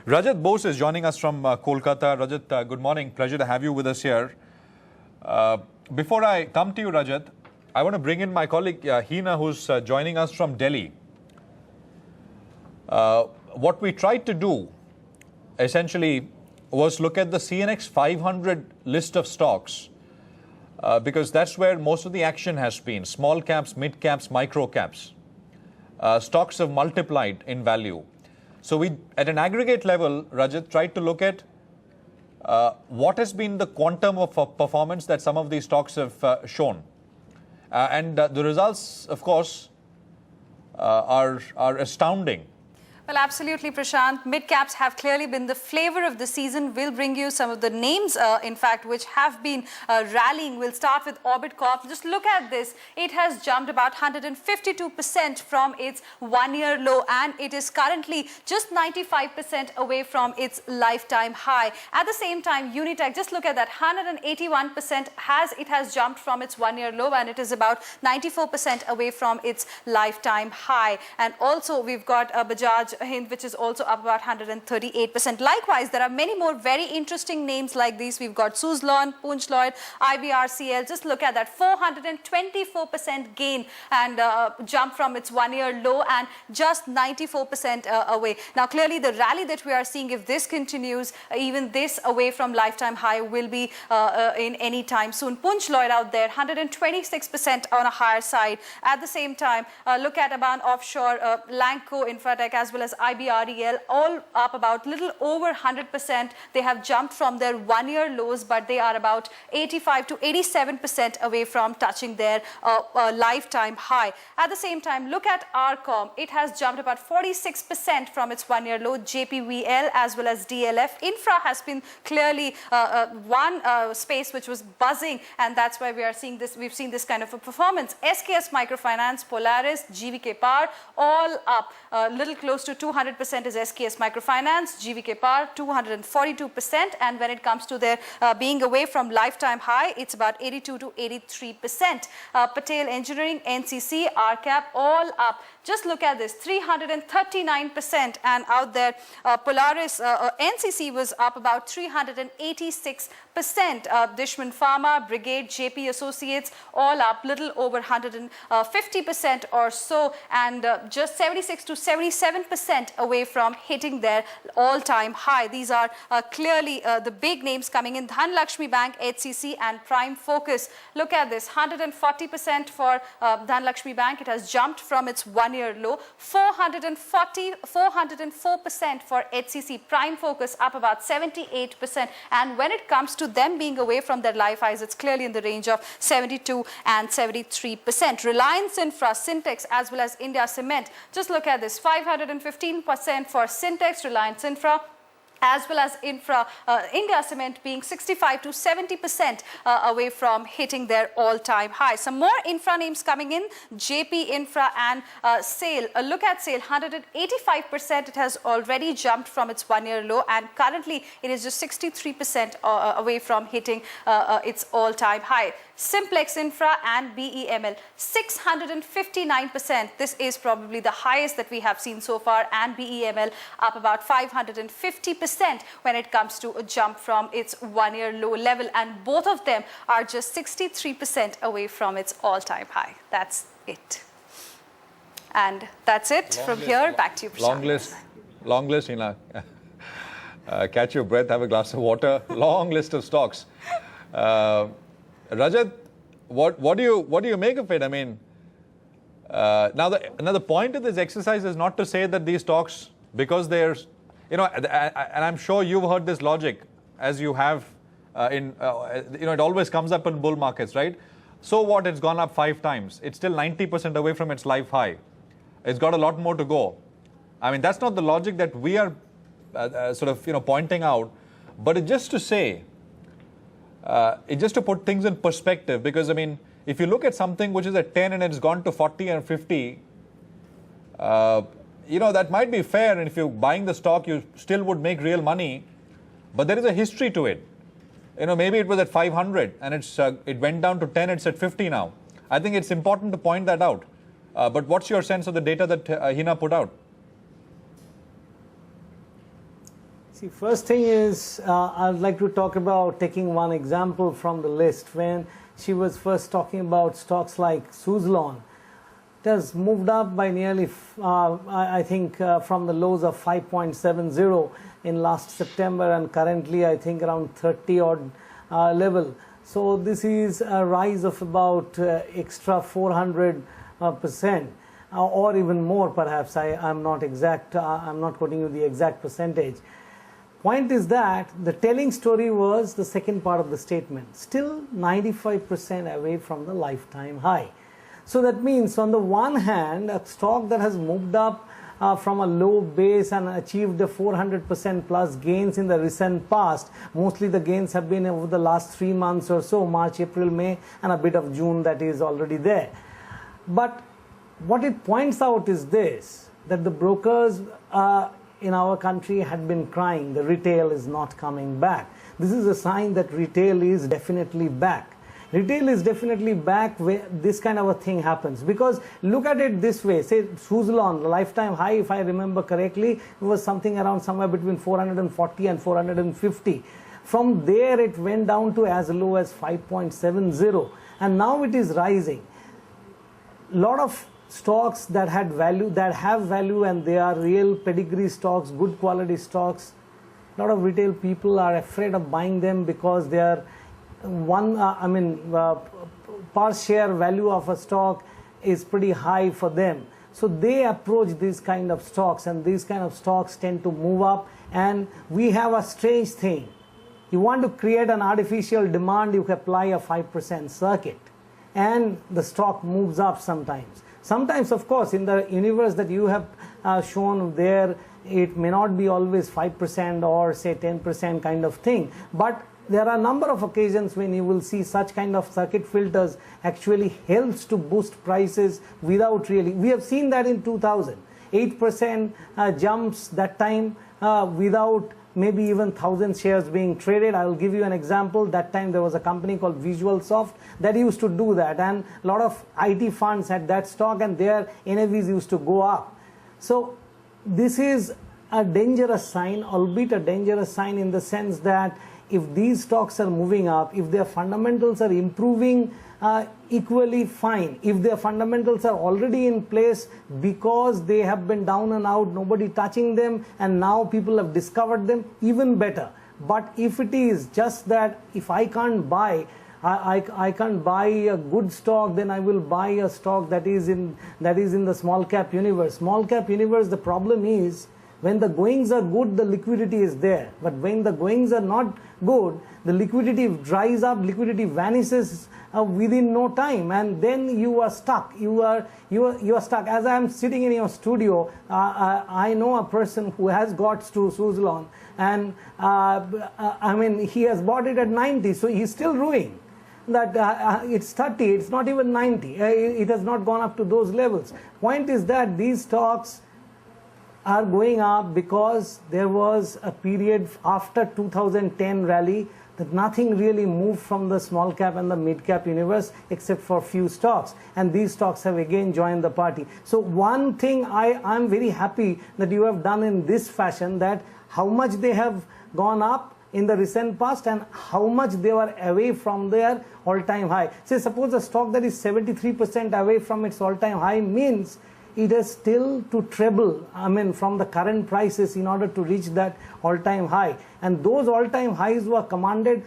Rajat Bose is joining us from Kolkata. Rajat, good morning. Pleasure to have you with us here. Before I come to you, Rajat, I want to bring in my colleague Hina, who's joining us from Delhi. What we tried to do, essentially, was look at the CNX 500 list of stocks, because that's where most of the action has been. Small caps, mid caps, micro caps. Stocks have multiplied in value. So we, at an aggregate level, Rajat, tried to look at what has been the quantum of performance that some of these stocks have shown. And the results, of course, are astounding. Well, absolutely, Prashant. Mid-caps have clearly been the flavor of the season. We'll bring you some of the names, in fact, which have been rallying. We'll start with Orbit Corp. Just look at this. It has jumped about 152% from its one-year low, and it is currently just 95% away from its lifetime high. At the same time, Unitech, just look at that, 181% has jumped from its one-year low, and it is about 94% away from its lifetime high. And also, we've got Bajaj Hind, which is also up about 138%. Likewise, there are many more very interesting names like these. We've got Suzlon, Punch Lloyd, IBRCL. Just look at that, 424% gain and jump from its one-year low and just 94% away. Now, clearly, the rally that we are seeing, if this continues, even this away from lifetime high will be in any time soon. Punch Lloyd out there, 126% on a higher side. At the same time, look at Aban Offshore, Lanco Infratech, as well as IBREL, all up about little over 100%. They have jumped from their one-year lows, but they are about 85 to 87% away from touching their lifetime high. At the same time, look at RCom. It has jumped about 46% from its one-year low. JPVL as well as DLF. Infra has been clearly one space which was buzzing, and that's why we are seeing this. We've seen this kind of a performance. SKS Microfinance, Polaris, GVK Power, all up. Little close to 200% is SKS Microfinance, GVK Power 242%, and when it comes to their being away from lifetime high, it's about 82 to 83%. Patel Engineering, NCC, RCAP, all up. Just look at this, 339%, and out there, Polaris, NCC was up about 386%. Dishman Pharma, Brigade, JP Associates, all up little over 150% or so, and just 76 to 77% away from hitting their all-time high. These are clearly the big names coming in. Dhanlaxmi Bank, HCC, and Prime Focus. Look at this, 140% for Dhanlaxmi Bank. It has jumped from its one-year low. 404% for HCC. Prime Focus up about 78%. And when it comes to them being away from their life highs, it's clearly in the range of 72 and 73%. Reliance Infra, Syntex, as well as India Cement. Just look at this, 515% for Syntex, Reliance Infra, as well as India Cement being 65 to 70% away from hitting their all-time high. Some more infra names coming in, JP Infra and SAIL. Look at SAIL, 185%. It has already jumped from its one-year low, and currently it is just 63% away from hitting its all-time high. Simplex Infra and BEML, 659%. This is probably the highest that we have seen so far, and BEML up about 550% when it comes to a jump from its one-year low level, and both of them are just 63% away from its all-time high. That's it. And that's it from here. Back to you, Prashant. Long list, Hina. Catch your breath, have a glass of water. Long list of stocks. Rajat, what do you make of it? I mean, now another point of this exercise is not to say that these stocks, because they're, and I'm sure you've heard this logic, as you have it always comes up in bull markets, right? So what? It's gone up 5 times. It's still 90% away from its life high. It's got a lot more to go. I mean, that's not the logic that we are pointing out, but it's just to say. It's just to put things in perspective, because, I mean, if you look at something which is at 10 and it's gone to 40 and 50, that might be fair, and if you're buying the stock, you still would make real money, but there is a history to it. Maybe it was at 500 and it went down to 10, it's at 50 now. I think it's important to point that out. But what's your sense of the data that Hina put out? See, first thing is, I'd like to talk about taking one example from the list. When she was first talking about stocks like Suzlon, it has moved up by nearly, I think, from the lows of 5.70 in last September, and currently I think around 30 odd level. So this is a rise of about extra 400%. Or even more perhaps. I'm not exact, I'm not quoting you the exact percentage. Point is that the telling story was the second part of the statement, still 95% away from the lifetime high. So that means on the one hand, a stock that has moved up from a low base and achieved a 400% plus gains in the recent past. Mostly the gains have been over the last 3 months or so, March, April, May, and a bit of June that is already there. But what it points out is this, that the brokers in our country had been crying, the retail is not coming back. This is a sign that retail is definitely back. Retail is definitely back where this kind of a thing happens. Because look at it this way, say Suzlon, the lifetime high, if I remember correctly, it was something around somewhere between 440 and 450. From there it went down to as low as 5.70, and now it is rising. Lot of stocks that had value, that have value, and they are real pedigree stocks, good quality stocks. A lot of retail people are afraid of buying them because they are per share value of a stock is pretty high for them. So they approach these kind of stocks, and these kind of stocks tend to move up. And we have a strange thing. You want to create an artificial demand, you apply a 5% circuit, and the stock moves up sometimes. Sometimes, of course, in the universe that you have shown there, it may not be always 5% or say 10% kind of thing. But there are a number of occasions when you will see such kind of circuit filters actually helps to boost prices without really. We have seen that in 2000. 8% jumps that time without maybe even 1,000 shares being traded. I will give you an example. That time there was a company called VisualSoft that used to do that, and a lot of IT funds had that stock, and their NAVs used to go up. So this is a dangerous sign, albeit a dangerous sign in the sense that if these stocks are moving up, if their fundamentals are improving, equally fine. If their fundamentals are already in place because they have been down and out, nobody touching them, and now people have discovered them, even better. But if it is just that if I can't buy, I can't buy a good stock, then I will buy a stock that is in the small cap universe. Small cap universe, the problem is when the goings are good, the liquidity is there. But when the goings are not good, the liquidity dries up, liquidity vanishes within no time, and then you are stuck. You are stuck. As I am sitting in your studio, I know a person who has got to Suzlon, and he has bought it at 90, so he's still ruining. That it's 30, it's not even 90. It has not gone up to those levels. Point is that these stocks are going up because there was a period after 2010 rally that nothing really moved from the small cap and the mid cap universe except for few stocks, and these stocks have again joined the party. So one thing I'm very happy that you have done in this fashion, that how much they have gone up in the recent past and how much they were away from their all-time high. Say suppose a stock that is 73% away from its all-time high means it has still to treble, from the current prices in order to reach that all-time high. And those all-time highs were commanded,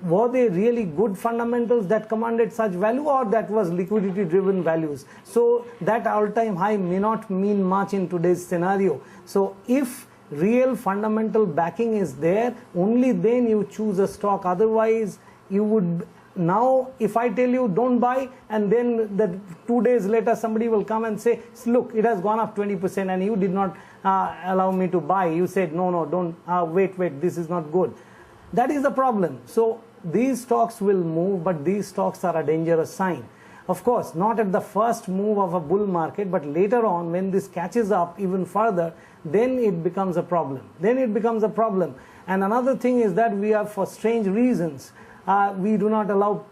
were they really good fundamentals that commanded such value, or that was liquidity driven values? So that all-time high may not mean much in today's scenario. So if real fundamental backing is there, only then you choose a stock. Otherwise you would. Now, if I tell you don't buy, and then 2 days later somebody will come and say, look, it has gone up 20% and you did not allow me to buy. You said, no, don't, wait, this is not good. That is the problem. So these stocks will move, but these stocks are a dangerous sign. Of course, not at the first move of a bull market, but later on when this catches up even further, then it becomes a problem. And another thing is that we are, for strange reasons, we do not allow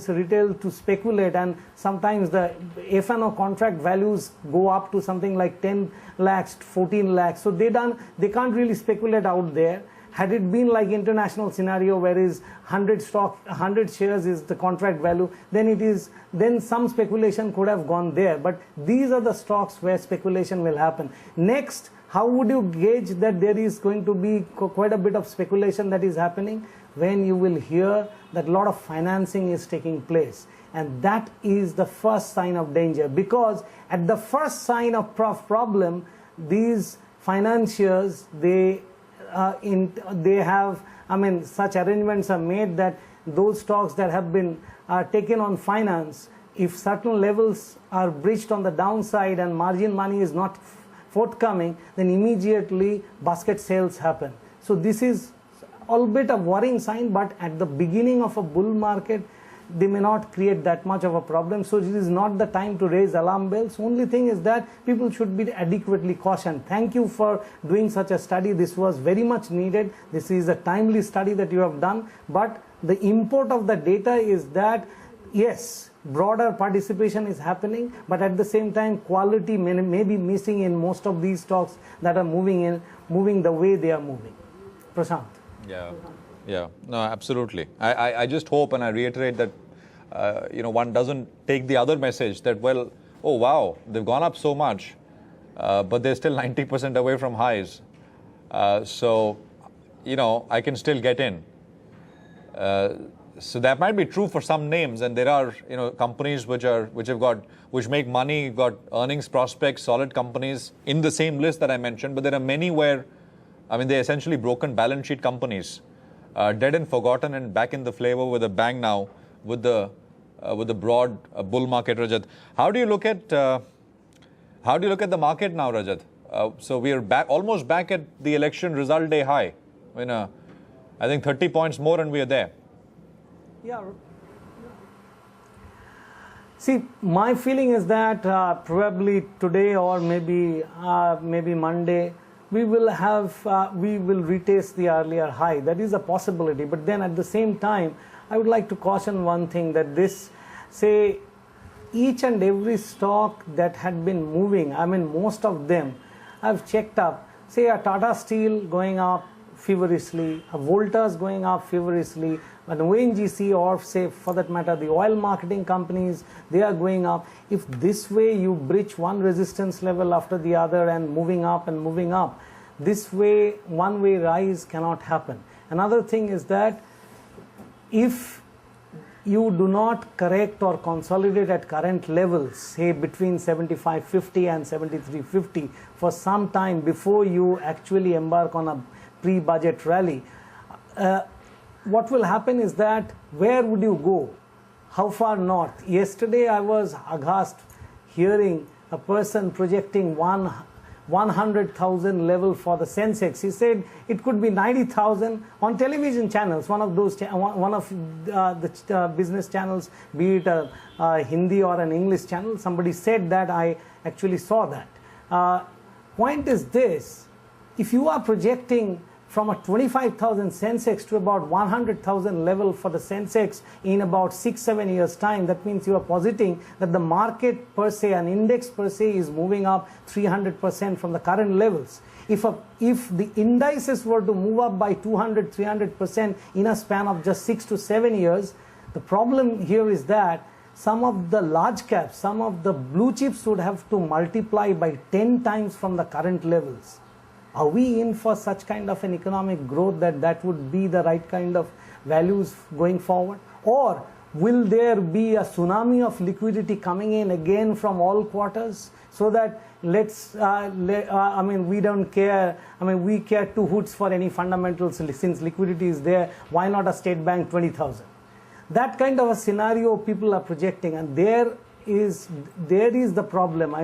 retail to speculate, and sometimes the F&O contract values go up to something like 10 lakhs, 14 lakhs. So they can't really speculate out there. Had it been like international scenario where is 100 shares is the contract value, then some speculation could have gone there. But these are the stocks where speculation will happen. Next, how would you gauge that there is going to be quite a bit of speculation that is happening? When you will hear that a lot of financing is taking place. And that is the first sign of danger, because at the first sign of problem, these financiers, they have, such arrangements are made that those stocks that have been taken on finance, if certain levels are breached on the downside and margin money is not forthcoming, then immediately basket sales happen. So this is albeit a worrying sign, but at the beginning of a bull market, they may not create that much of a problem. So this is not the time to raise alarm bells. Only thing is that people should be adequately cautioned. Thank you for doing such a study. This was very much needed. This is a timely study that you have done. But the import of the data is that, yes, broader participation is happening, but at the same time, quality may be missing in most of these stocks that are moving the way they are moving. Prashant. Yeah, no, absolutely. I just hope and I reiterate that one doesn't take the other message that, well, oh wow, they've gone up so much, but they're still 90% away from highs. So I can still get in. So that might be true for some names, and there are companies which make money, got earnings prospects, solid companies in the same list that I mentioned. But there are many where, they're essentially broken balance sheet companies, dead and forgotten, and back in the flavor with a bang now with the broad bull market. Rajat, how do you look at the market now, Rajat? So we are almost back at the election result day high. I think 30 points more and we are there. Yeah. See, my feeling is that probably today or maybe Monday, we will retest the earlier high. That is a possibility. But then at the same time, I would like to caution one thing, that each and every stock that had been moving, most of them have checked up. Say a Tata Steel going up feverishly, a Voltas going up feverishly, an ONGC, or say for that matter the oil marketing companies, they are going up. If this way you breach one resistance level after the other and moving up, this way one-way rise cannot happen. Another thing is that if you do not correct or consolidate at current levels, say between 75.50 and 73.50 for some time before you actually embark on a pre-budget rally, what will happen is that where would you go? How far north? Yesterday I was aghast hearing a person projecting 100,000 level for the Sensex. He said it could be 90,000 on television channels, one of the business channels, be it a Hindi or an English channel. Somebody said that. I actually saw that. Point is this: if you are projecting from a 25,000 Sensex to about 100,000 level for the Sensex in about 6-7 years time, that means you are positing that the market per se, an index per se, is moving up 300% from the current levels. If the indices were to move up by 200-300% in a span of just 6 to 7 years, the problem here is that some of the large caps, some of the blue chips would have to multiply by 10 times from the current levels. Are we in for such kind of an economic growth that would be the right kind of values going forward? Or will there be a tsunami of liquidity coming in again from all quarters, so that we don't care, we care two hoots for any fundamentals, since liquidity is there, why not a State Bank 20,000? That kind of a scenario people are projecting, and there is the problem.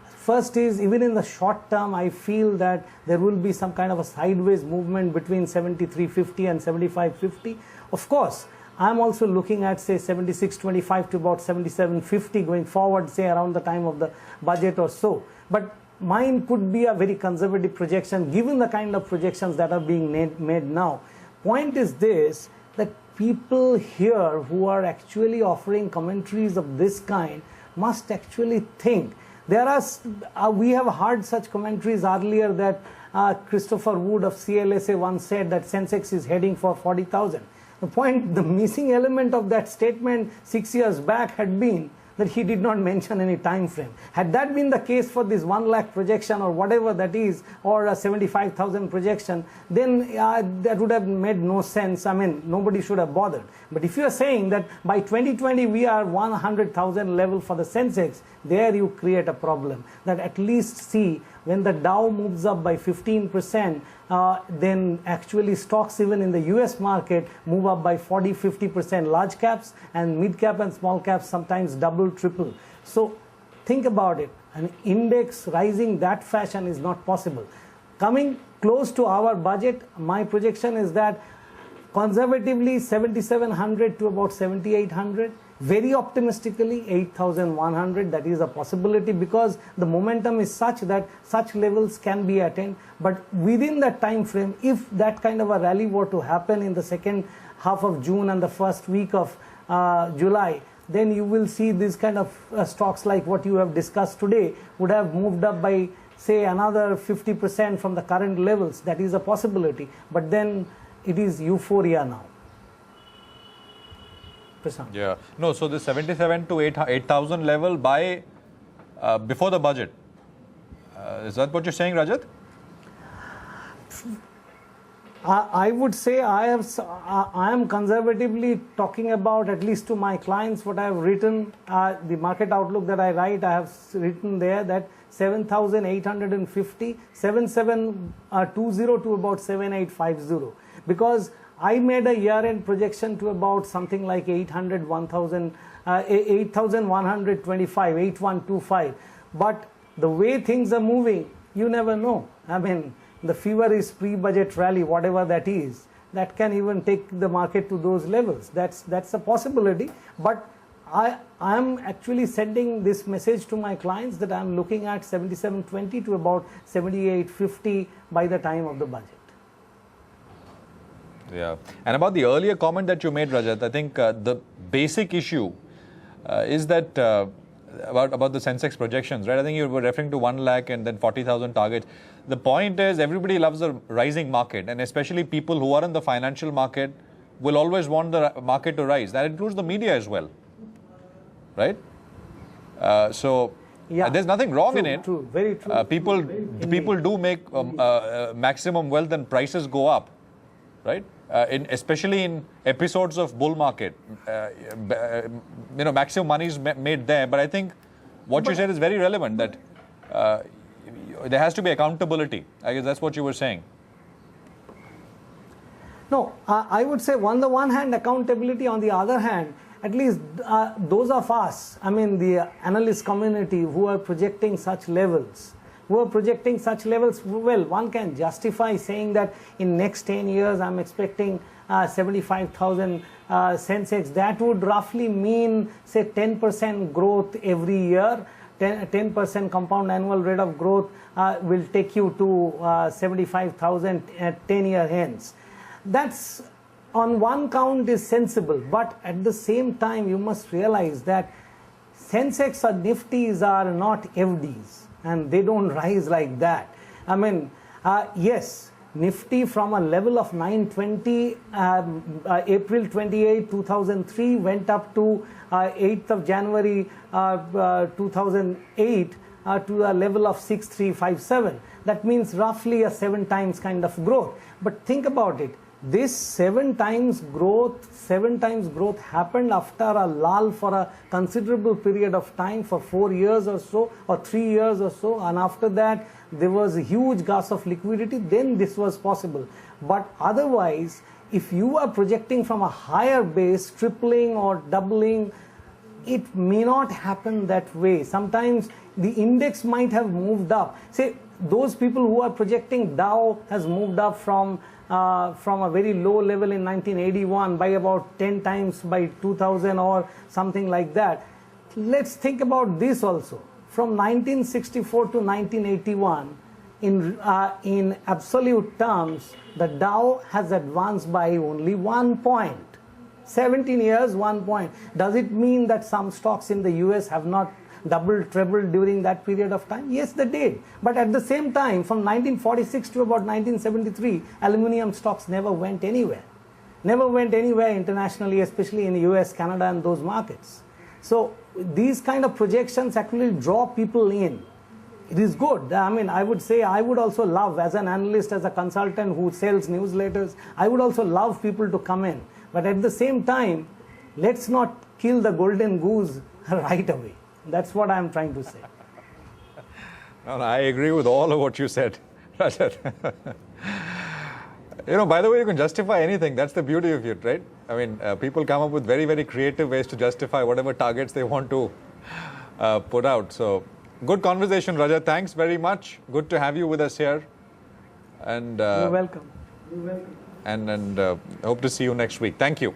First is, even in the short term, I feel that there will be some kind of a sideways movement between 73.50 and 75.50. Of course, I'm also looking at, say, 76.25 to about 77.50 going forward, say around the time of the budget or so. But mine could be a very conservative projection given the kind of projections that are being made now. Point is this: that people here who are actually offering commentaries of this kind must actually think. There are, we have heard such commentaries earlier that Christopher Wood of CLSA once said that Sensex is heading for 40,000. The missing element of that statement 6 years back had been that he did not mention any time frame. Had that been the case for this 1 lakh projection or whatever that is, or a 75,000 projection, then that would have made no sense. I mean, nobody should have bothered. But if you are saying that by 2020 we are 100,000 level for the Sensex, there you create a problem. That at least see when the Dow moves up by 15%, then actually stocks even in the US market move up by 40-50%, large caps, and mid cap and small caps sometimes double, triple. So think about it. An index rising that fashion is not possible. Coming close to our budget, my projection is that conservatively 7,700 to about 7,800. Very optimistically 8,100, that is a possibility because the momentum is such that such levels can be attained. But within that time frame, if that kind of a rally were to happen in the second half of June and the first week of July, then you will see these kind of stocks like what you have discussed today would have moved up by say another 50% from the current levels. That is a possibility, but then it is euphoria now. Yeah, no, so the 77 to 8,000 level by before the budget. Is that what you're saying, Rajat? I would say I am conservatively talking about, at least to my clients, what I have written, the market outlook that I write, I have written there that 7,850, 7,720 to about 7,850, because I made a year-end projection to about something like 800, 1,000, 8,125, 8,125. But the way things are moving, you never know. I mean, the fever is pre-budget rally, whatever that is, that can even take the market to those levels. That's a possibility. But I am actually sending this message to my clients that I am looking at 77.20 to about 78.50 by the time of the budget. Yeah, and about the earlier comment that you made, Rajat, I think the basic issue is that about the Sensex projections, right? I think you were referring to 1 lakh and then 40,000 targets. The point is everybody loves a rising market, and especially people who are in the financial market will always want the market to rise. That includes the media as well, right? So yeah, there's nothing wrong in it. True, very true. People do make maximum wealth and prices go up, right? Especially in episodes of bull market, maximum money is made there. But I think what you said is very relevant, that there has to be accountability. I guess that's what you were saying. No, I would say on the one hand accountability, on the other hand, at least those of us, I mean the analyst community who are projecting such levels, well, one can justify saying that in next 10 years I'm expecting 75,000 Sensex. That would roughly mean, say, 10% growth every year. 10% compound annual rate of growth will take you to 75,000 at 10 year hence. That's on one count is sensible, but at the same time you must realize that Sensex or Nifties are not FDs. And they don't rise like that. I mean, yes, Nifty from a level of 920, April 28, 2003, went up to 8th of January 2008 to a level of 6357. That means roughly a 7 times kind of growth. But think about it. This 7 times growth happened after a lull for a considerable period of time, for 4 years or so, or 3 years or so, and after that there was a huge gush of liquidity. Then this was possible. But otherwise, if you are projecting from a higher base, tripling or doubling, it may not happen that way. Sometimes the index might have moved up. Say, those people who are projecting Dow has moved up from a very low level in 1981 by about 10 times by 2000 or something like that. Let's think about this also. From 1964 to 1981, in absolute terms, the Dow has advanced by only 1 point. 17 years, 1 point. Does it mean that some stocks in the US have not doubled, trebled during that period of time? Yes, they did. But at the same time, from 1946 to about 1973, aluminum stocks never went anywhere. Never went anywhere internationally, especially in the US, Canada, and those markets. So these kind of projections actually draw people in. It is good. I mean, I would say I would also love, as an analyst, as a consultant who sells newsletters, I would also love people to come in. But at the same time, let's not kill the golden goose right away. That's what I'm trying to say. No, I agree with all of what you said, Rajat. By the way, you can justify anything. That's the beauty of it, right? I mean, people come up with very, very creative ways to justify whatever targets they want to put out. So, good conversation, Rajat. Thanks very much. Good to have you with us here. And You're welcome. You're welcome. And hope to see you next week. Thank you.